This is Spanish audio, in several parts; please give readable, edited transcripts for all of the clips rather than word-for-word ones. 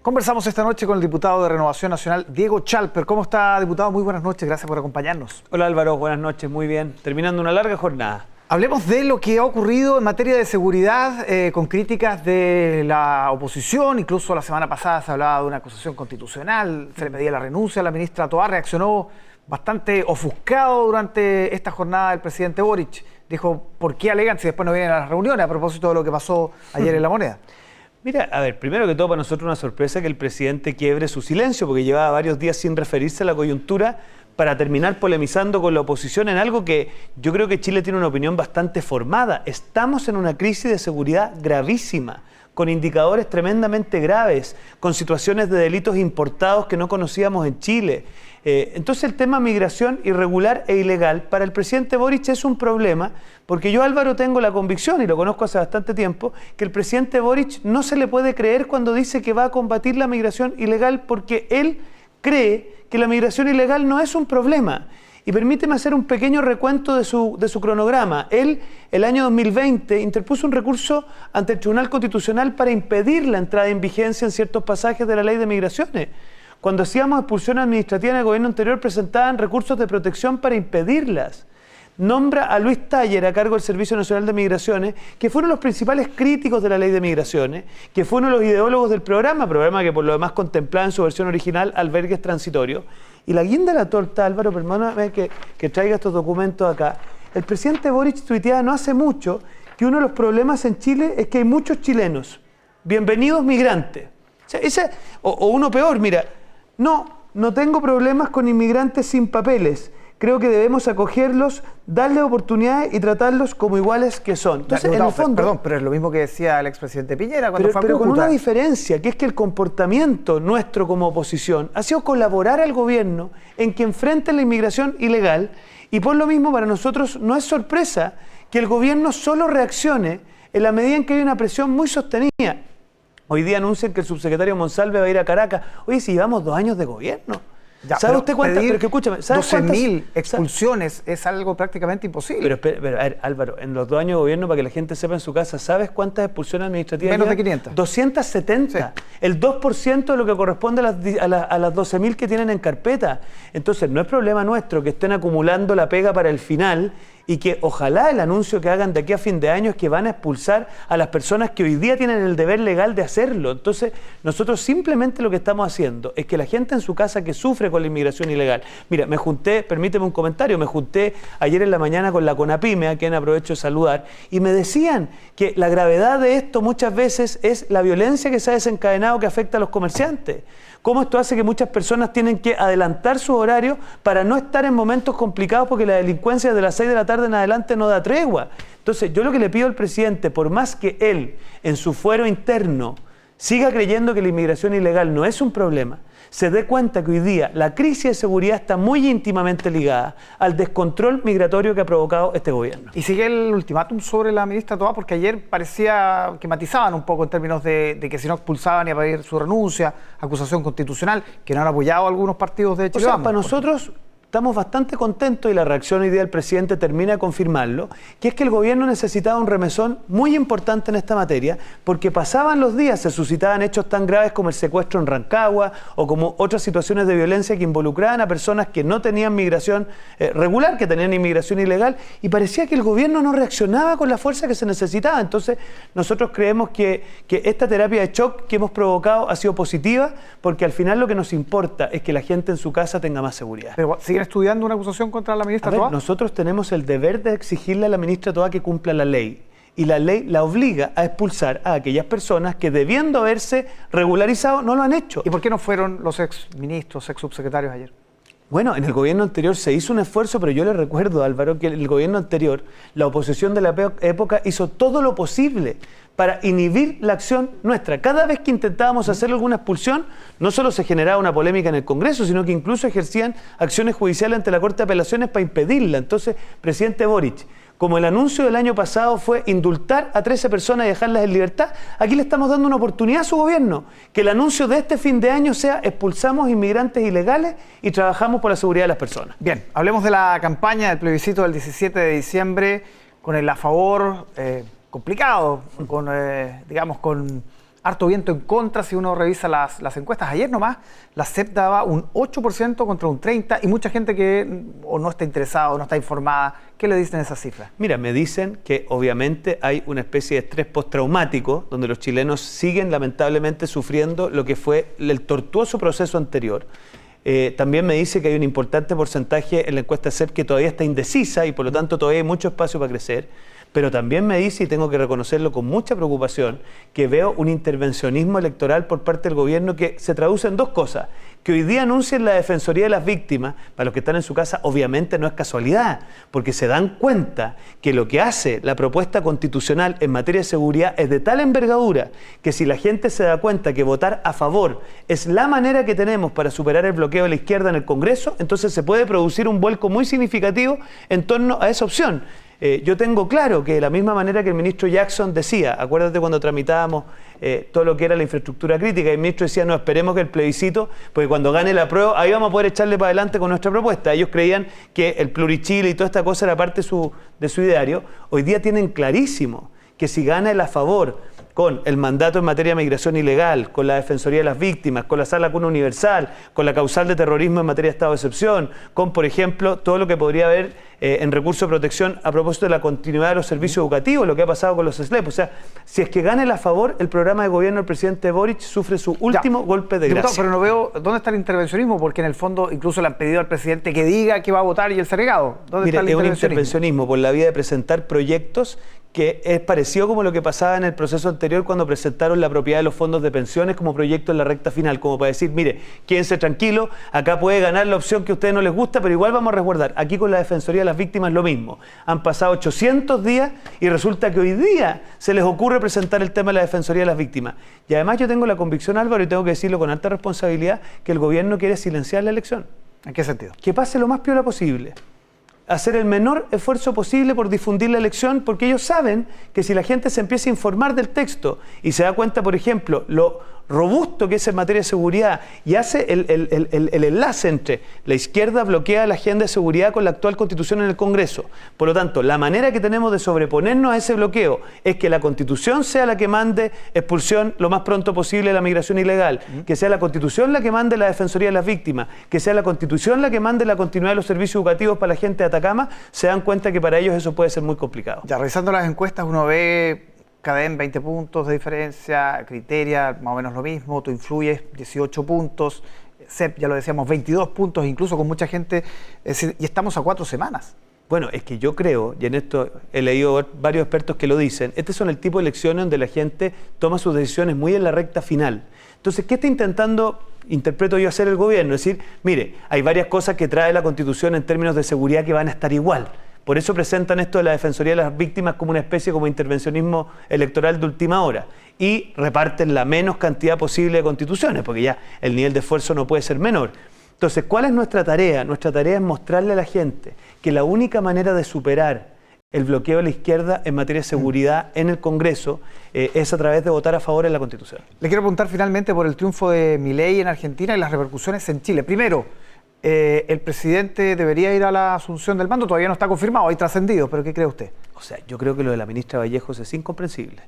Conversamos esta noche con el diputado de Renovación Nacional, Diego Chalper. ¿Cómo está, diputado? Muy buenas noches, gracias por acompañarnos. Hola Álvaro, buenas noches, muy bien. Terminando una larga jornada. Hablemos de lo que ha ocurrido en materia de seguridad, con críticas de la oposición. Incluso la semana pasada se hablaba de una acusación constitucional, se le pedía la renuncia. La ministra Toá reaccionó bastante ofuscado durante esta jornada del presidente Boric. Dijo, ¿por qué alegan si después no vienen a las reuniones a propósito de lo que pasó ayer en La Moneda? Mira, a ver, primero que todo para nosotros una sorpresa que el presidente quiebre su silencio, porque llevaba varios días sin referirse a la coyuntura para terminar polemizando con la oposición en algo que yo creo que Chile tiene una opinión bastante formada. Estamos en una crisis de seguridad gravísima, con indicadores tremendamente graves, con situaciones de delitos importados que no conocíamos en Chile. Entonces el tema migración irregular e ilegal para el presidente Boric es un problema, porque yo, Álvaro, tengo la convicción, y lo conozco hace bastante tiempo, que el presidente Boric no se le puede creer cuando dice que va a combatir la migración ilegal, porque él cree que la migración ilegal no es un problema. Y permíteme hacer un pequeño recuento de su cronograma. Él, el año 2020, interpuso un recurso ante el Tribunal Constitucional para impedir la entrada en vigencia en ciertos pasajes de la Ley de Migraciones. Cuando hacíamos expulsión administrativa en el gobierno anterior, presentaban recursos de protección para impedirlas. Nombra a Luis Taller a cargo del Servicio Nacional de Migraciones, que fueron los principales críticos de la Ley de Migraciones, que fue uno de los ideólogos del programa que por lo demás contemplaba en su versión original albergues transitorios. Y la guinda de la torta, Álvaro, perdóname que traiga estos documentos acá. El presidente Boric tuiteaba no hace mucho que uno de los problemas en Chile es que hay muchos chilenos. Bienvenidos migrantes. O uno peor, mira, no tengo problemas con inmigrantes sin papeles. Creo que debemos acogerlos, darles oportunidades y tratarlos como iguales que son. Entonces, en el fondo, perdón, pero es lo mismo que decía el expresidente Piñera cuando fue a pero con Cúcuta. una diferencia, que es que el comportamiento nuestro como oposición ha sido colaborar al gobierno en que enfrente la inmigración ilegal, y por lo mismo para nosotros no es sorpresa que el gobierno solo reaccione en la medida en que hay una presión muy sostenida. Hoy día anuncian que el subsecretario Monsalve va a ir a Caracas. Oye, si llevamos 2 años de gobierno. Ya, ¿Sabe usted cuántas? Pero que escúchame, ¿sabe 12.000 expulsiones es algo prácticamente imposible. Pero a ver, Álvaro, en los 2 años de gobierno, para que la gente sepa en su casa, ¿sabes cuántas expulsiones administrativas? Menos de 500. 270. Sí. El 2% de lo que corresponde a las 12.000 que tienen en carpeta. Entonces, no es problema nuestro que estén acumulando la pega para el final y que ojalá el anuncio que hagan de aquí a fin de año es que van a expulsar a las personas que hoy día tienen el deber legal de hacerlo. Entonces, nosotros simplemente lo que estamos haciendo es que la gente en su casa que sufre con la inmigración ilegal. Mira, permíteme un comentario, me junté ayer en la mañana con la CONAPYME, a quien aprovecho de saludar, y me decían que la gravedad de esto muchas veces es la violencia que se ha desencadenado que afecta a los comerciantes. Cómo esto hace que muchas personas tienen que adelantar su horario para no estar en momentos complicados porque la delincuencia de las 6 de la tarde en adelante no da tregua. Entonces, yo lo que le pido al presidente, por más que él, en su fuero interno, siga creyendo que la inmigración ilegal no es un problema, se dé cuenta que hoy día la crisis de seguridad está muy íntimamente ligada al descontrol migratorio que ha provocado este gobierno. Y sigue el ultimátum sobre la ministra Toá, porque ayer parecía que matizaban un poco en términos de que si no expulsaban iba a pedir su renuncia, acusación constitucional, que no han apoyado algunos partidos de Chile. O sea, para nosotros estamos bastante contentos, y la reacción hoy día del presidente termina de confirmarlo, que es que el gobierno necesitaba un remesón muy importante en esta materia, porque pasaban los días, se suscitaban hechos tan graves como el secuestro en Rancagua o como otras situaciones de violencia que involucraban a personas que no tenían migración regular, que tenían inmigración ilegal, y parecía que el gobierno no reaccionaba con la fuerza que se necesitaba. Entonces, nosotros creemos que esta terapia de shock que hemos provocado ha sido positiva, porque al final lo que nos importa es que la gente en su casa tenga más seguridad. Pero, ¿siguen estudiando una acusación contra la ministra Toá? Nosotros tenemos el deber de exigirle a la ministra Toá que cumpla la ley. Y la ley la obliga a expulsar a aquellas personas que, debiendo haberse regularizado, no lo han hecho. ¿Y por qué no fueron los exministros, exsubsecretarios ayer? Bueno, en el gobierno anterior se hizo un esfuerzo, pero yo le recuerdo, Álvaro, que en el gobierno anterior, la oposición de la época hizo todo lo posible para inhibir la acción nuestra. Cada vez que intentábamos hacer alguna expulsión, no solo se generaba una polémica en el Congreso, sino que incluso ejercían acciones judiciales ante la Corte de Apelaciones para impedirla. Entonces, presidente Boric, como el anuncio del año pasado fue indultar a 13 personas y dejarlas en libertad, aquí le estamos dando una oportunidad a su gobierno, que el anuncio de este fin de año sea: expulsamos inmigrantes ilegales y trabajamos por la seguridad de las personas. Bien, hablemos de la campaña del plebiscito del 17 de diciembre, con el a favor complicado, con harto viento en contra si uno revisa las encuestas. Ayer nomás la CEP daba un 8% contra un 30% y mucha gente que o no está interesada o no está informada. ¿Qué le dicen esas cifras? Mira, me dicen que obviamente hay una especie de estrés postraumático donde los chilenos siguen lamentablemente sufriendo lo que fue el tortuoso proceso anterior. También me dice que hay un importante porcentaje en la encuesta CEP que todavía está indecisa y por lo tanto todavía hay mucho espacio para crecer. Pero también me dice, y tengo que reconocerlo con mucha preocupación, que veo un intervencionismo electoral por parte del gobierno que se traduce en dos cosas. Que hoy día anuncien la Defensoría de las Víctimas, para los que están en su casa, obviamente no es casualidad, porque se dan cuenta que lo que hace la propuesta constitucional en materia de seguridad es de tal envergadura que si la gente se da cuenta que votar a favor es la manera que tenemos para superar el bloqueo de la izquierda en el Congreso, entonces se puede producir un vuelco muy significativo en torno a esa opción. Yo tengo claro que de la misma manera que el ministro Jackson decía, acuérdate cuando tramitábamos todo lo que era la infraestructura crítica, y el ministro decía, no, esperemos que el plebiscito, porque cuando gane la prueba, ahí vamos a poder echarle para adelante con nuestra propuesta. Ellos creían que el plurichile y toda esta cosa era parte de su ideario. Hoy día tienen clarísimo que si gana el a favor con el mandato en materia de migración ilegal, con la Defensoría de las Víctimas, con la Sala Cuna Universal, con la causal de terrorismo en materia de estado de excepción, con, por ejemplo, todo lo que podría haber en recurso de protección a propósito de la continuidad de los servicios educativos, lo que ha pasado con los SLEP. O sea, si es que gana el a favor, el programa de gobierno del presidente Boric sufre su último golpe de gracia. Pero no veo dónde está el intervencionismo, porque en el fondo incluso le han pedido al presidente que diga que va a votar y él se ha negado. ¿Dónde está el intervencionismo? Es un intervencionismo por la vía de presentar proyectos que es parecido como lo que pasaba en el proceso anterior cuando presentaron la propiedad de los fondos de pensiones como proyecto en la recta final, como para decir, mire, quédense tranquilos, acá puede ganar la opción que a ustedes no les gusta, pero igual vamos a resguardar. Aquí con la Defensoría de las Víctimas lo mismo. Han pasado 800 días y resulta que hoy día se les ocurre presentar el tema de la Defensoría de las Víctimas. Y además yo tengo la convicción, Álvaro, y tengo que decirlo con alta responsabilidad, que el gobierno quiere silenciar la elección. ¿En qué sentido? Que pase lo más piola posible. Hacer el menor esfuerzo posible por difundir la elección, porque ellos saben que si la gente se empieza a informar del texto y se da cuenta, por ejemplo, lo robusto que es en materia de seguridad y hace el enlace entre la izquierda bloquea la agenda de seguridad con la actual constitución en el Congreso. Por lo tanto, la manera que tenemos de sobreponernos a ese bloqueo es que la constitución sea la que mande expulsión lo más pronto posible de la migración ilegal, que sea la constitución la que mande la Defensoría de las Víctimas, que sea la constitución la que mande la continuidad de los servicios educativos para la gente de Atacama. Se dan cuenta que para ellos eso puede ser muy complicado. Ya, revisando las encuestas uno ve Cadem 20 puntos de diferencia, Criteria más o menos lo mismo, Tú Influyes 18 puntos, CEP ya lo decíamos 22 puntos, incluso con mucha gente, es decir, y estamos a 4 semanas. Bueno, es que yo creo, y en esto he leído varios expertos que lo dicen, estos son el tipo de elecciones donde la gente toma sus decisiones muy en la recta final. Entonces, ¿qué está intentando, interpreto yo, hacer el gobierno? Es decir, mire, hay varias cosas que trae la Constitución en términos de seguridad que van a estar igual. Por eso presentan esto de la Defensoría de las Víctimas como una especie como intervencionismo electoral de última hora y reparten la menos cantidad posible de constituciones, porque ya el nivel de esfuerzo no puede ser menor. Entonces, ¿cuál es nuestra tarea? Nuestra tarea es mostrarle a la gente que la única manera de superar el bloqueo de la izquierda en materia de seguridad en el Congreso es a través de votar a favor de la Constitución. Le quiero preguntar finalmente por el triunfo de Milei en Argentina y las repercusiones en Chile. Primero, el presidente debería ir a la asunción del mando, todavía no está confirmado, hay trascendido, pero ¿qué cree usted? O sea, yo creo que lo de la ministra Vallejos es incomprensible.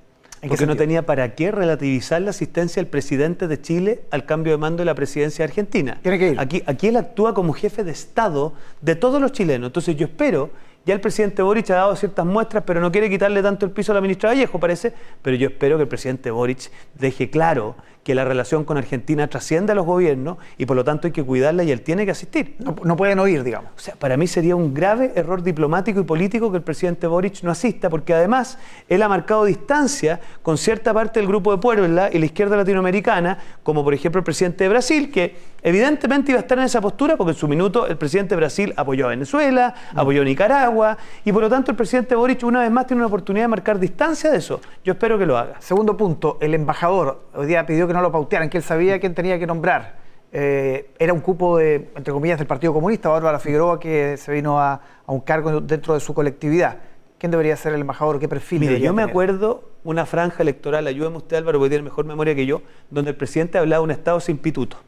Porque no tenía para qué relativizar la asistencia del presidente de Chile al cambio de mando de la presidencia de Argentina. Tiene que ir. Aquí él actúa como jefe de Estado de todos los chilenos. Entonces yo espero, ya el presidente Boric ha dado ciertas muestras, pero no quiere quitarle tanto el piso a la ministra Vallejo, parece, pero yo espero que el presidente Boric deje claro que la relación con Argentina trasciende a los gobiernos y por lo tanto hay que cuidarla y él tiene que asistir. No pueden oír, digamos. O sea, para mí sería un grave error diplomático y político que el presidente Boric no asista, porque además él ha marcado distancia con cierta parte del Grupo de Puebla y la izquierda latinoamericana, como por ejemplo el presidente de Brasil, que evidentemente iba a estar en esa postura porque en su minuto el presidente de Brasil apoyó a Venezuela, apoyó a Nicaragua y por lo tanto el presidente Boric una vez más tiene una oportunidad de marcar distancia de eso. Yo espero que lo haga. Segundo punto, el embajador hoy día pidió que no lo pautearan, que él sabía quién tenía que nombrar. Era un cupo de, entre comillas, del Partido Comunista, Bárbara Figueroa, que se vino a un cargo dentro de su colectividad. ¿Quién debería ser el embajador? ¿Qué perfil Mire, debería yo me tener? acuerdo una franja electoral, ayúdeme usted Álvaro, porque tiene mejor memoria que yo, donde el presidente hablaba de un Estado sin pituto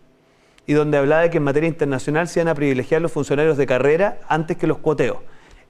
y donde hablaba de que en materia internacional se iban a privilegiar los funcionarios de carrera antes que los cuoteos.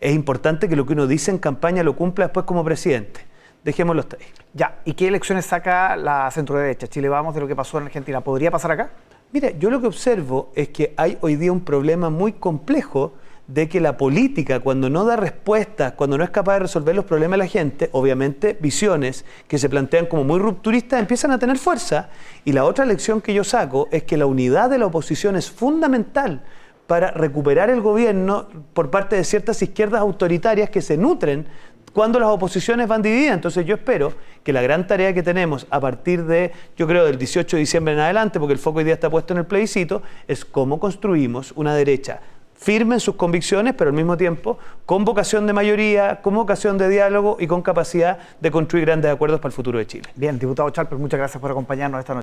Es importante que lo que uno dice en campaña lo cumpla después como presidente. dejémoslo hasta ahí. Ya, ¿y qué elecciones saca la centroderecha? Chile Vamos de lo que pasó en Argentina. ¿Podría pasar acá? Mira, yo lo que observo es que hay hoy día un problema muy complejo de que la política, cuando no da respuestas, cuando no es capaz de resolver los problemas de la gente, obviamente visiones que se plantean como muy rupturistas empiezan a tener fuerza. Y la otra lección que yo saco es que la unidad de la oposición es fundamental para recuperar el gobierno por parte de ciertas izquierdas autoritarias que se nutren cuando las oposiciones van divididas. Entonces yo espero que la gran tarea que tenemos a partir de, yo creo, del 18 de diciembre en adelante, porque el foco hoy día está puesto en el plebiscito, es cómo construimos una derecha firme en sus convicciones, pero al mismo tiempo con vocación de mayoría, con vocación de diálogo y con capacidad de construir grandes acuerdos para el futuro de Chile. Bien, diputado Chalper, muchas gracias por acompañarnos esta noche.